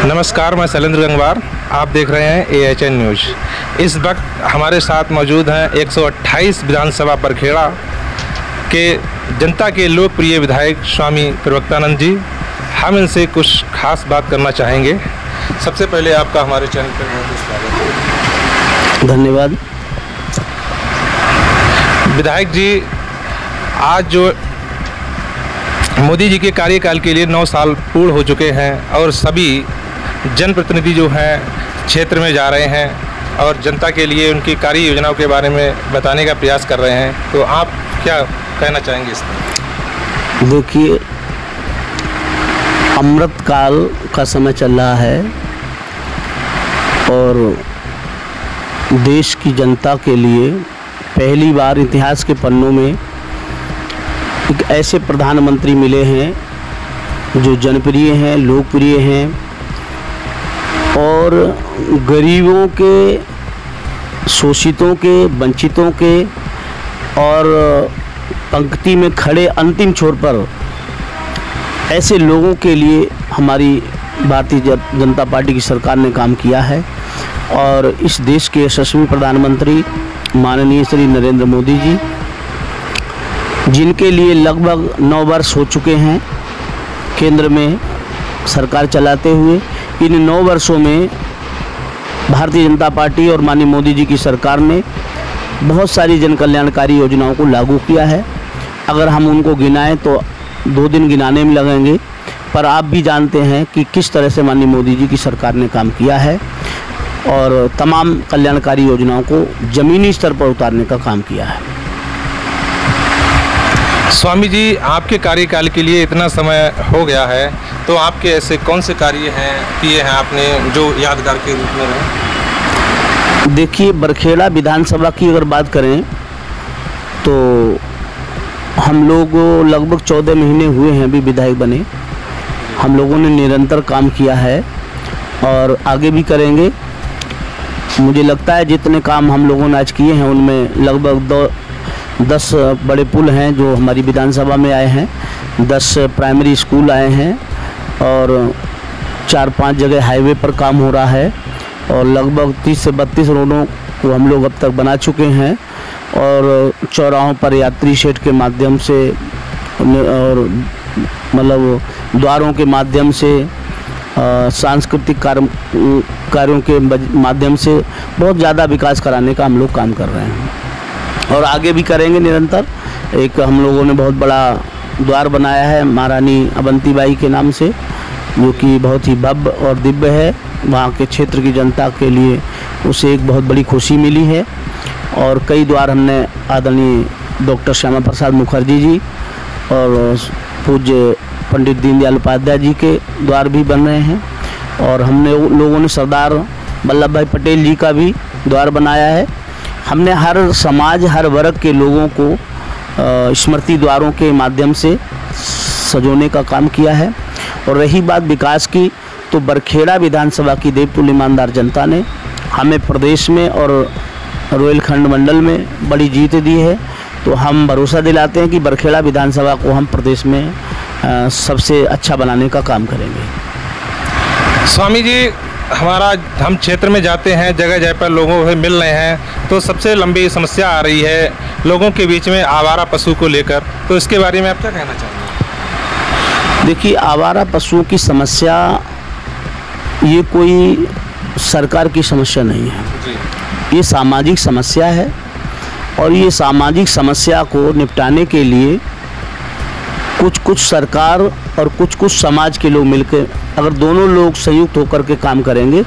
नमस्कार, मैं शैलेंद्र गंगवार। आप देख रहे हैं AHN न्यूज़। इस वक्त हमारे साथ मौजूद हैं 128 विधानसभा बरखेड़ा के जनता के लोकप्रिय विधायक स्वामी प्रवक्तानंद जी। हम इनसे कुछ खास बात करना चाहेंगे। सबसे पहले आपका हमारे चैनल पर बहुत स्वागत है। धन्यवाद। विधायक जी, आज जो मोदी जी के कार्यकाल के लिए 9 साल पूर्ण हो चुके हैं और सभी जनप्रतिनिधि जो हैं क्षेत्र में जा रहे हैं और जनता के लिए उनकी कार्य योजनाओं के बारे में बताने का प्रयास कर रहे हैं, तो आप क्या कहना चाहेंगे इस पर? देखिए, अमृत काल का समय चल रहा है और देश की जनता के लिए पहली बार इतिहास के पन्नों में एक ऐसे प्रधानमंत्री मिले हैं जो जनप्रिय हैं, लोकप्रिय हैं और गरीबों के, शोषितों के, वंचितों के और पंक्ति में खड़े अंतिम छोर पर ऐसे लोगों के लिए हमारी भारतीय जनता पार्टी की सरकार ने काम किया है। और इस देश के यशस्वी प्रधानमंत्री माननीय श्री नरेंद्र मोदी जी, जिनके लिए लगभग 9 वर्ष हो चुके हैं केंद्र में सरकार चलाते हुए, इन 9 वर्षों में भारतीय जनता पार्टी और माननीय मोदी जी की सरकार ने बहुत सारी जन कल्याणकारी योजनाओं को लागू किया है। अगर हम उनको गिनाएं तो 2 दिन गिनाने में लगेंगे, पर आप भी जानते हैं कि किस तरह से माननीय मोदी जी की सरकार ने काम किया है और तमाम कल्याणकारी योजनाओं को ज़मीनी स्तर पर उतारने का काम किया है। स्वामी जी, आपके कार्यकाल के लिए इतना समय हो गया है, तो आपके ऐसे कौन से कार्य किए हैं आपने जो यादगार के रूप में रहे? देखिए, बरखेड़ा विधानसभा की अगर बात करें तो हम लोग लगभग 14 महीने हुए हैं अभी विधायक बने। हम लोगों ने निरंतर काम किया है और आगे भी करेंगे। मुझे लगता है जितने काम हम लोगों ने आज किए हैं उनमें लगभग 10 बड़े पुल हैं जो हमारी विधानसभा में आए हैं, 10 प्राइमरी स्कूल आए हैं और 4-5 जगह हाईवे पर काम हो रहा है और लगभग 30 से 32 रोडों को हम लोग अब तक बना चुके हैं और चौराहों पर यात्री शेड के माध्यम से और मतलब द्वारों के माध्यम से, सांस्कृतिक कार्यों के माध्यम से बहुत ज़्यादा विकास कराने का हम लोग काम कर रहे हैं और आगे भी करेंगे निरंतर। एक हम लोगों ने बहुत बड़ा द्वार बनाया है महारानी अवंतीबाई के नाम से, जो कि बहुत ही भव्य और दिव्य है। वहाँ के क्षेत्र की जनता के लिए उसे एक बहुत बड़ी खुशी मिली है और कई द्वार हमने आदरणीय डॉक्टर श्यामा प्रसाद मुखर्जी जी और पूज्य पंडित दीनदयाल उपाध्याय जी के द्वार भी बन रहे हैं और हमने लोगों ने सरदार वल्लभ भाई पटेल जी का भी द्वार बनाया है। हमने हर समाज, हर वर्ग के लोगों को स्मृति द्वारों के माध्यम से सजोने का काम किया है। और रही बात विकास की, तो बरखेड़ा विधानसभा की देवतुल्य ईमानदार जनता ने हमें प्रदेश में और रोहिलखंड मंडल में बड़ी जीत दी है, तो हम भरोसा दिलाते हैं कि बरखेड़ा विधानसभा को हम प्रदेश में सबसे अच्छा बनाने का काम करेंगे। स्वामी जी, हम क्षेत्र में जाते हैं, जगह जगह पर लोगों से मिल रहे हैं, तो सबसे लंबी समस्या आ रही है लोगों के बीच में आवारा पशु को लेकर, तो इसके बारे में आप क्या कहना चाहेंगे? देखिए, आवारा पशुओं की समस्या ये कोई सरकार की समस्या नहीं है जी। ये सामाजिक समस्या है और ये सामाजिक समस्या को निपटाने के लिए कुछ सरकार और कुछ समाज के लोग मिलकर, अगर दोनों लोग संयुक्त होकर के काम करेंगे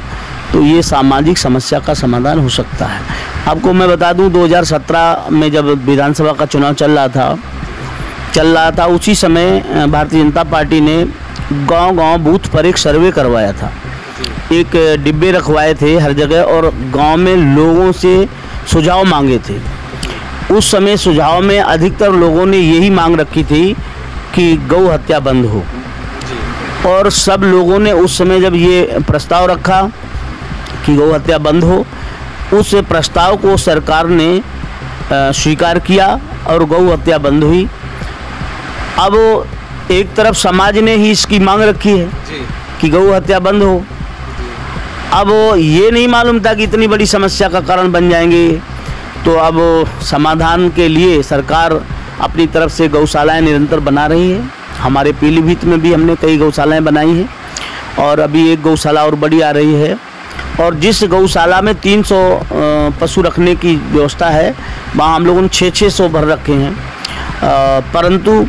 तो ये सामाजिक समस्या का समाधान हो सकता है। आपको मैं बता दूं, 2017 में जब विधानसभा का चुनाव चल रहा था उसी समय भारतीय जनता पार्टी ने गांव-गांव बूथ पर एक सर्वे करवाया था। एक डिब्बे रखवाए थे हर जगह और गांव में लोगों से सुझाव मांगे थे। उस समय सुझाव में अधिकतर लोगों ने यही मांग रखी थी कि गौ हत्या बंद हो और सब लोगों ने उस समय जब ये प्रस्ताव रखा कि गौ हत्या बंद हो, उस प्रस्ताव को सरकार ने स्वीकार किया और गौ हत्या बंद हुई। अब एक तरफ समाज ने ही इसकी मांग रखी है कि गौ हत्या बंद हो। अब ये नहीं मालूम था कि इतनी बड़ी समस्या का कारण बन जाएंगे। तो अब समाधान के लिए सरकार अपनी तरफ से गौशालाएं निरंतर बना रही है। हमारे पीलीभीत में भी हमने कई गौशालाएं बनाई हैं और अभी एक गौशाला और बड़ी आ रही है। और जिस गौशाला में 300 पशु रखने की व्यवस्था है, वहाँ हम लोगों ने 600 भर रखे हैं। परंतु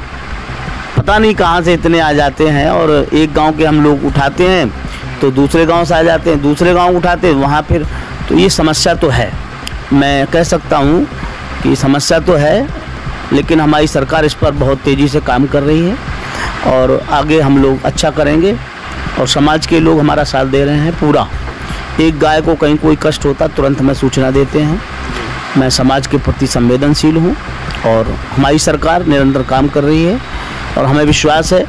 पता नहीं कहाँ से इतने आ जाते हैं, और एक गांव के हम लोग उठाते हैं तो दूसरे गांव से आ जाते हैं, दूसरे गांव उठाते हैं वहाँ फिर। तो ये समस्या तो है, मैं कह सकता हूँ कि समस्या तो है, लेकिन हमारी सरकार इस पर बहुत तेज़ी से काम कर रही है और आगे हम लोग अच्छा करेंगे। और समाज के लोग हमारा साथ दे रहे हैं पूरा। एक गाय को कहीं कोई कष्ट होता तुरंत हमें सूचना देते हैं। मैं समाज के प्रति संवेदनशील हूँ और हमारी सरकार निरंतर काम कर रही है और हमें विश्वास है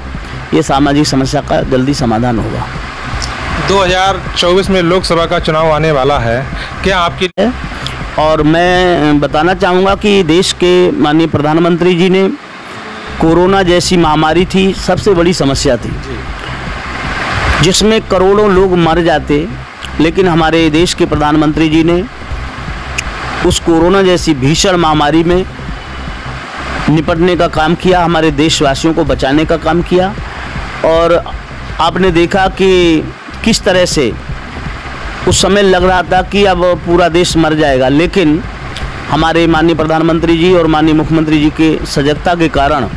ये सामाजिक समस्या का जल्दी समाधान होगा। 2024 में लोकसभा का चुनाव आने वाला है, क्या आपकी? और मैं बताना चाहूँगा कि देश के माननीय प्रधानमंत्री जी ने कोरोना जैसी महामारी थी, सबसे बड़ी समस्या थी जिसमें करोड़ों लोग मर जाते, लेकिन हमारे देश के प्रधानमंत्री जी ने उस कोरोना जैसी भीषण महामारी में निपटने का काम किया, हमारे देशवासियों को बचाने का काम किया। और आपने देखा कि किस तरह से उस समय लग रहा था कि अब पूरा देश मर जाएगा, लेकिन हमारे माननीय प्रधानमंत्री जी और माननीय मुख्यमंत्री जी के सजगता के कारण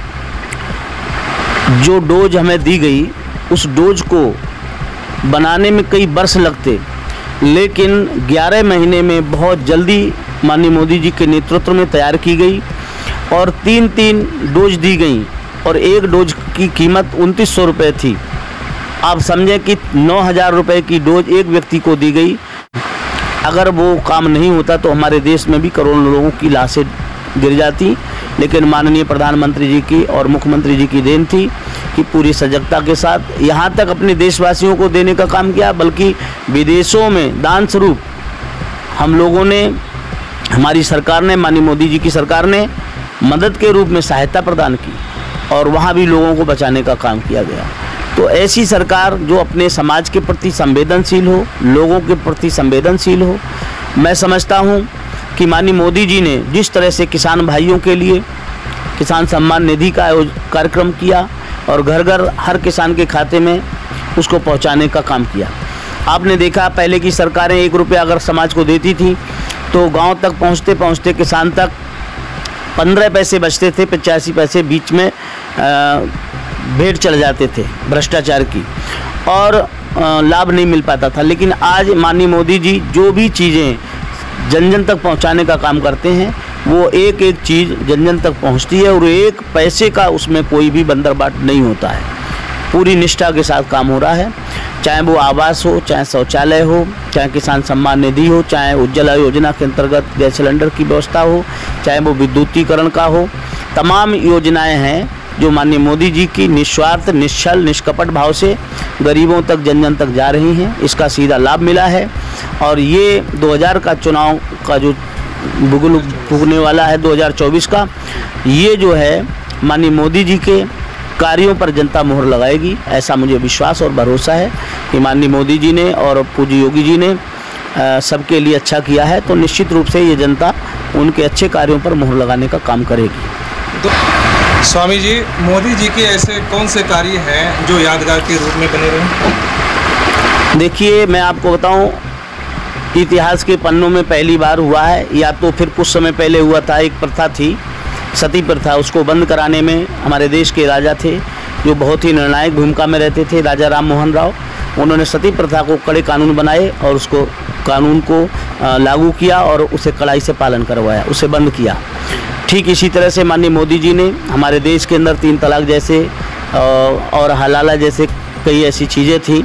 जो डोज हमें दी गई, उस डोज को बनाने में कई वर्ष लगते, लेकिन 11 महीने में बहुत जल्दी माननीय मोदी जी के नेतृत्व में तैयार की गई और 3 डोज दी गई और एक डोज की कीमत 2900 रुपये थी। आप समझें कि 9000 रुपये की डोज एक व्यक्ति को दी गई। अगर वो काम नहीं होता तो हमारे देश में भी करोड़ों लोगों की लाशें गिर जाती, लेकिन माननीय प्रधानमंत्री जी की और मुख्यमंत्री जी की देन थी कि पूरी सजगता के साथ यहाँ तक अपने देशवासियों को देने का काम किया, बल्कि विदेशों में दान स्वरूप हम लोगों ने, हमारी सरकार ने, माननीय मोदी जी की सरकार ने मदद के रूप में सहायता प्रदान की और वहाँ भी लोगों को बचाने का काम किया गया। तो ऐसी सरकार जो अपने समाज के प्रति संवेदनशील हो, लोगों के प्रति संवेदनशील हो, मैं समझता हूँ कि माननीय मोदी जी ने जिस तरह से किसान भाइयों के लिए किसान सम्मान निधि का कार्यक्रम किया और घर घर हर किसान के खाते में उसको पहुंचाने का काम किया। आपने देखा पहले की सरकारें 1 रुपया अगर समाज को देती थी तो गांव तक पहुंचते पहुंचते किसान तक 15 पैसे बचते थे, 85 पैसे बीच में भेंट चढ़ जाते थे भ्रष्टाचार की और लाभ नहीं मिल पाता था। लेकिन आज माननीय मोदी जी जो भी चीज़ें जन जन तक पहुंचाने का काम करते हैं, वो एक एक चीज़ जन जन तक पहुंचती है और एक पैसे का उसमें कोई भी बंदरबाट नहीं होता है। पूरी निष्ठा के साथ काम हो रहा है, चाहे वो आवास हो, चाहे शौचालय हो, चाहे किसान सम्मान निधि हो, चाहे उज्ज्वला योजना के अंतर्गत गैस सिलेंडर की व्यवस्था हो, चाहे वो विद्युतीकरण का हो। तमाम योजनाएं हैं जो माननीय मोदी जी की निस्वार्थ, निश्चल, निष्कपट भाव से गरीबों तक, जन जन तक जा रही हैं। इसका सीधा लाभ मिला है और ये 2000 का चुनाव का जो बुगुल फूकने वाला है 2024 का, ये जो है माननीय मोदी जी के कार्यों पर जनता मोहर लगाएगी। ऐसा मुझे विश्वास और भरोसा है कि माननीय मोदी जी ने और पूज्य योगी जी ने सबके लिए अच्छा किया है, तो निश्चित रूप से ये जनता उनके अच्छे कार्यों पर मोहर लगाने का काम करेगी। स्वामी जी, मोदी जी के ऐसे कौन से कार्य हैं जो यादगार के रूप में बने रहे? देखिए, मैं आपको बताऊं, इतिहास के पन्नों में पहली बार हुआ है, या तो फिर कुछ समय पहले हुआ था। एक प्रथा थी, सती प्रथा, उसको बंद कराने में हमारे देश के राजा थे जो बहुत ही निर्णायक भूमिका में रहते थे, राजा राम मोहन राव। उन्होंने सती प्रथा को कड़े कानून बनाए और उसको कानून को लागू किया और उसे कड़ाई से पालन करवाया, उसे बंद किया। ठीक इसी तरह से माननीय मोदी जी ने हमारे देश के अंदर 3 तलाक जैसे और हलाला जैसे कई ऐसी चीज़ें थी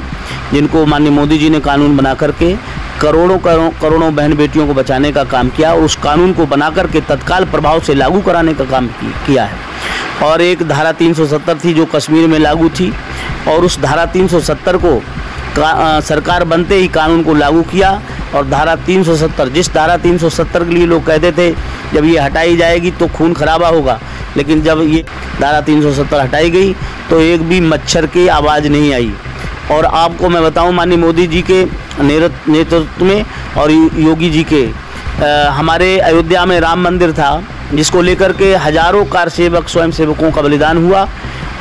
जिनको माननीय मोदी जी ने कानून बना करके करोड़ों बहन बेटियों को बचाने का काम किया और उस कानून को बना करके तत्काल प्रभाव से लागू कराने का काम किया है। और एक धारा 370 थी जो कश्मीर में लागू थी और उस धारा 370 को सरकार बनते ही कानून को लागू किया। और धारा 370, जिस धारा 370 के लिए लोग कहते थे जब ये हटाई जाएगी तो खून खराबा होगा, लेकिन जब ये धारा 370 हटाई गई तो एक भी मच्छर की आवाज़ नहीं आई। और आपको मैं बताऊं, माननीय मोदी जी के नेतृत्व में और योगी जी के हमारे अयोध्या में राम मंदिर था, जिसको लेकर के हजारों कारसेवक स्वयं सेवकों का बलिदान हुआ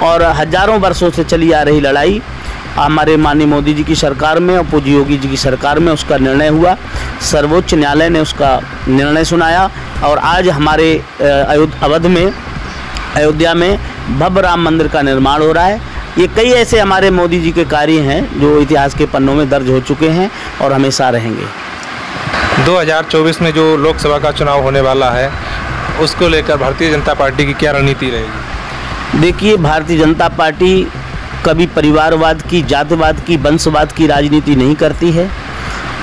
और हजारों वर्षों से चली आ रही लड़ाई हमारे माननीय मोदी जी की सरकार में और पूज्य योगी जी की सरकार में उसका निर्णय हुआ। सर्वोच्च न्यायालय ने उसका निर्णय सुनाया और आज हमारे अयोध्या में भव्य राम मंदिर का निर्माण हो रहा है। ये कई ऐसे हमारे मोदी जी के कार्य हैं जो इतिहास के पन्नों में दर्ज हो चुके हैं और हमेशा रहेंगे। 2024 में जो लोकसभा का चुनाव होने वाला है, उसको लेकर भारतीय जनता पार्टी की क्या रणनीति रहेगी? देखिए, भारतीय जनता पार्टी कभी परिवारवाद की, जातिवाद की, वंशवाद की राजनीति नहीं करती है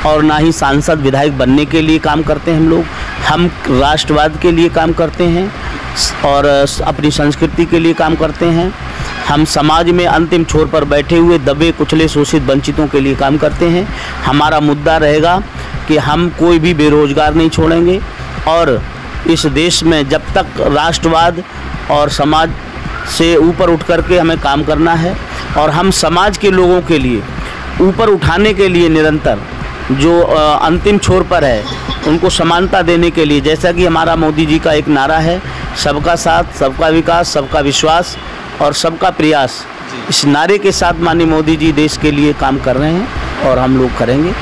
और ना ही सांसद विधायक बनने के लिए काम करते हैं हम राष्ट्रवाद के लिए काम करते हैं और अपनी संस्कृति के लिए काम करते हैं। हम समाज में अंतिम छोर पर बैठे हुए दबे कुचले शोषित वंचितों के लिए काम करते हैं। हमारा मुद्दा रहेगा कि हम कोई भी बेरोजगार नहीं छोड़ेंगे और इस देश में जब तक राष्ट्रवाद और समाज से ऊपर उठ करके हमें काम करना है और हम समाज के लोगों के लिए ऊपर उठाने के लिए निरंतर जो अंतिम छोर पर है उनको समानता देने के लिए, जैसा कि हमारा मोदी जी का एक नारा है, सबका साथ, सबका विकास, सबका विश्वास और सबका प्रयास, इस नारे के साथ माननीय मोदी जी देश के लिए काम कर रहे हैं और हम लोग करेंगे,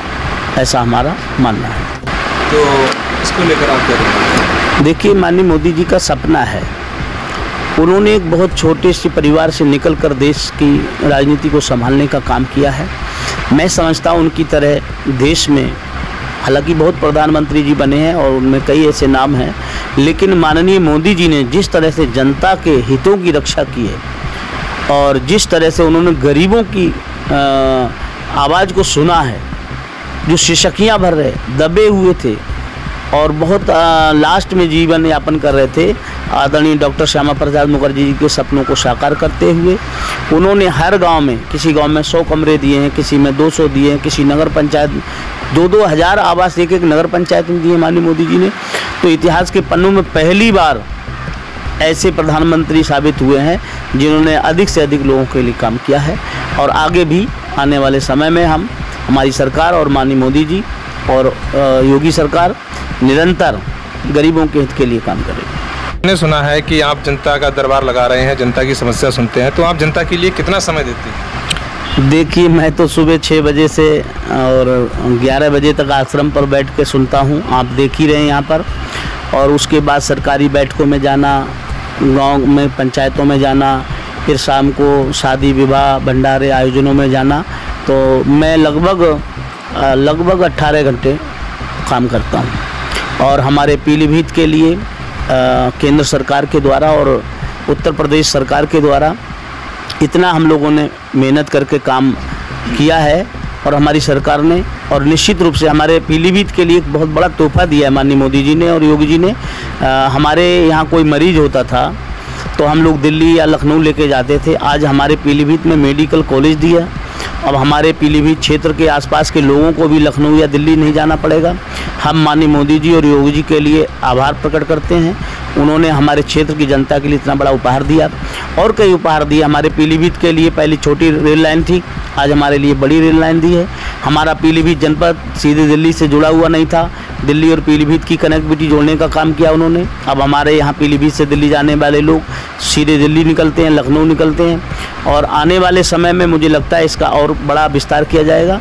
ऐसा हमारा मानना है। तो इसको लेकर आप क्या करेंगे? देखिए, माननीय मोदी जी का सपना है, उन्होंने एक बहुत छोटे से परिवार से निकलकर देश की राजनीति को संभालने का काम किया है। मैं समझता हूँ उनकी तरह देश में, हालांकि बहुत प्रधानमंत्री जी बने हैं और उनमें कई ऐसे नाम हैं, लेकिन माननीय मोदी जी ने जिस तरह से जनता के हितों की रक्षा की है और जिस तरह से उन्होंने गरीबों की आवाज़ को सुना है, जो शिशकियाँ भर रहे, दबे हुए थे और बहुत लास्ट में जीवन यापन कर रहे थे, आदरणीय डॉक्टर श्यामा प्रसाद मुखर्जी जी के सपनों को साकार करते हुए उन्होंने हर गांव में, किसी गांव में 100 कमरे दिए हैं, किसी में 200 दिए हैं, किसी नगर पंचायत 2-2 हज़ार आवास एक नगर पंचायत में दिए माननीय मोदी जी ने। तो इतिहास के पन्नों में पहली बार ऐसे प्रधानमंत्री साबित हुए हैं जिन्होंने अधिक से अधिक लोगों के लिए काम किया है और आगे भी आने वाले समय में हमारी सरकार और माननीय मोदी जी और योगी सरकार निरंतर गरीबों के हित के लिए काम करेगी। मैंने सुना है कि आप जनता का दरबार लगा रहे हैं, जनता की समस्या सुनते हैं, तो आप जनता के लिए कितना समय देते हैं? देखिए, मैं तो सुबह 6 बजे से और 11 बजे तक आश्रम पर बैठ के सुनता हूँ, आप देख ही रहे हैं यहाँ पर, और उसके बाद सरकारी बैठकों में जाना, गांव में पंचायतों में जाना, फिर शाम को शादी विवाह भंडारे आयोजनों में जाना। तो मैं लगभग 18 घंटे काम करता हूँ और हमारे पीलीभीत के लिए केंद्र सरकार के द्वारा और उत्तर प्रदेश सरकार के द्वारा इतना हम लोगों ने मेहनत करके काम किया है और हमारी सरकार ने, और निश्चित रूप से हमारे पीलीभीत के लिए एक बहुत बड़ा तोहफा दिया है माननीय मोदी जी ने और योगी जी ने। हमारे यहाँ कोई मरीज होता था तो हम लोग दिल्ली या लखनऊ लेके जाते थे, आज हमारे पीलीभीत में मेडिकल कॉलेज दिया। अब हमारे पीलीभीत क्षेत्र के आसपास के लोगों को भी लखनऊ या दिल्ली नहीं जाना पड़ेगा। हम माननीय मोदी जी और योगी जी के लिए आभार प्रकट करते हैं, उन्होंने हमारे क्षेत्र की जनता के लिए इतना बड़ा उपहार दिया और कई उपहार दिए। हमारे पीलीभीत के लिए पहले छोटी रेल लाइन थी, आज हमारे लिए बड़ी रेल लाइन दी है। हमारा पीलीभीत जनपद सीधे दिल्ली से जुड़ा हुआ नहीं था, दिल्ली और पीलीभीत की कनेक्टिविटी जोड़ने का काम किया उन्होंने। अब हमारे यहाँ पीलीभीत से दिल्ली जाने वाले लोग सीधे दिल्ली निकलते हैं, लखनऊ निकलते हैं और आने वाले समय में मुझे लगता है इसका और बड़ा विस्तार किया जाएगा।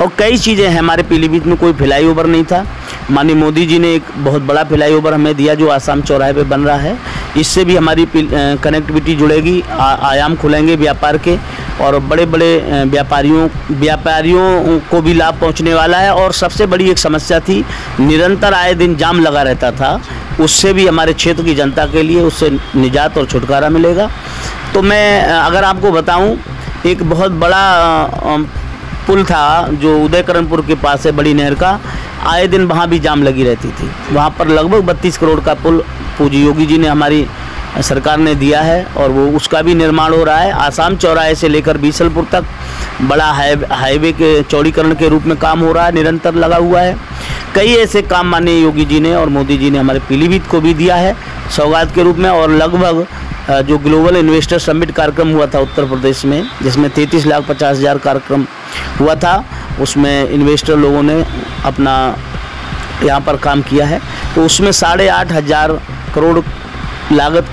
और कई चीज़ें हैं, हमारे पीलीभीत में कोई फ्लाईओवर नहीं था, माननीय मोदी जी ने एक बहुत बड़ा फ्लाईओवर हमें दिया जो आसाम चौराहे पे बन रहा है। इससे भी हमारी कनेक्टिविटी जुड़ेगी, आयाम खुलेंगे व्यापार के और बड़े बड़े व्यापारियों को भी लाभ पहुंचने वाला है। और सबसे बड़ी एक समस्या थी, निरंतर आए दिन जाम लगा रहता था, उससे भी हमारे क्षेत्र की जनता के लिए उससे निजात और छुटकारा मिलेगा। तो मैं अगर आपको बताऊं, एक बहुत बड़ा पुल था जो उदयकरणपुर के पास है, बड़ी नहर का, आए दिन वहाँ भी जाम लगी रहती थी। वहाँ पर लगभग 32 करोड़ का पुल पूज्य योगी जी ने, हमारी सरकार ने दिया है और वो उसका भी निर्माण हो रहा है। आसाम चौराहे से लेकर बीसलपुर तक बड़ा हाईवे के चौड़ीकरण के रूप में काम हो रहा है, निरंतर लगा हुआ है। कई ऐसे काम माननीय योगी जी ने और मोदी जी ने हमारे पीलीभीत को भी दिया है सौगात के रूप में। और लगभग जो ग्लोबल इन्वेस्टर समिट कार्यक्रम हुआ था उत्तर प्रदेश में, जिसमें 33,50,000 कार्यक्रम हुआ था, उसमें इन्वेस्टर लोगों ने अपना यहाँ पर काम किया है। तो उसमें 8,500 करोड़ लागत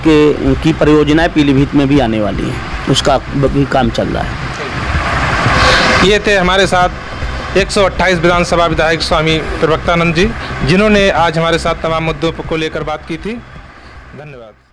की परियोजनाएं पीलीभीत में भी आने वाली हैं, उसका भी काम चल रहा है। ये थे हमारे साथ 128 विधानसभा विधायक स्वामी प्रवक्तानंद जी, जिन्होंने आज हमारे साथ तमाम मुद्दों को लेकर बात की थी। धन्यवाद।